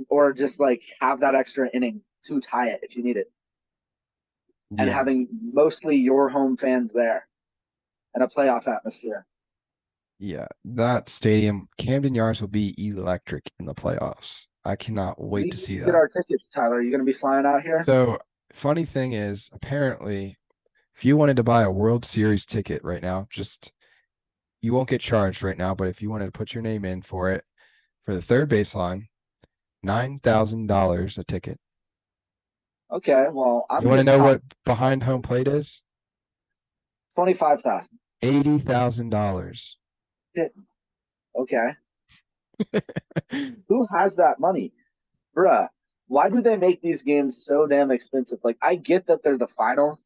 or just like have that extra inning to tie it if you need it. And having mostly your home fans there and a playoff atmosphere. Yeah, that stadium, Camden Yards, will be electric in the playoffs. I cannot wait to see that. Get our tickets, Tyler. Are you going to be flying out here? So, funny thing is, apparently, if you wanted to buy a World Series ticket right now, you won't get charged right now, but if you wanted to put your name in for it, for the third baseline, $9,000 a ticket. Okay, well, You I'm want to just know what behind home plate is? 25,000. $80,000. Okay, who has that money, bruh? Why do they make these games so damn expensive? Like, I get that they're the finals,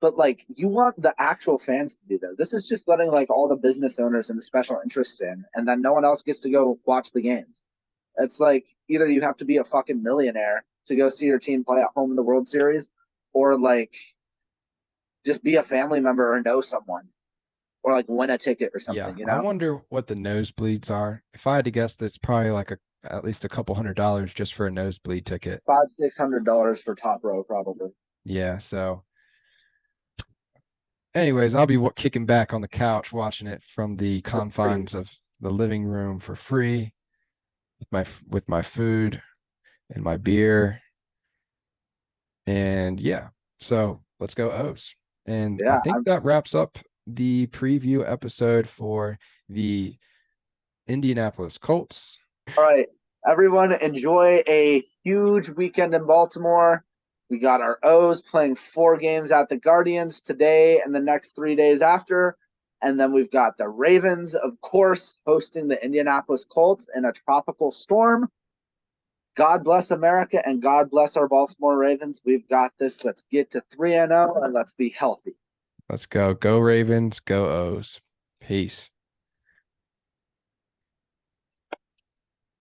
but like, you want the actual fans to be there. This is just letting like all the business owners and the special interests in, and then no one else gets to go watch the games. It's like either you have to be a fucking millionaire to go see your team play at home in the World Series, or like just be a family member or know someone, or like win a ticket or Yeah, something. You I know, wonder what the nosebleeds are. If I had to guess, that's probably like at least a couple $100 just for a nosebleed ticket. $500-600 for top row probably. Yeah, so anyways, I'll be kicking back on the couch watching it from the confines of the living room for free with my food and my beer. And yeah, so let's go O's. And I Yeah. think that wraps up the preview episode for the Indianapolis Colts. All right, everyone, enjoy a huge weekend in Baltimore. We got our O's playing 4 games at the Guardians today and the next 3 days after. And then we've got the Ravens, of course, hosting the Indianapolis Colts in a tropical storm. God bless America and God bless our Baltimore Ravens. We've got this. Let's get to 3-0 and let's be healthy. Let's go. Go Ravens, go O's. Peace.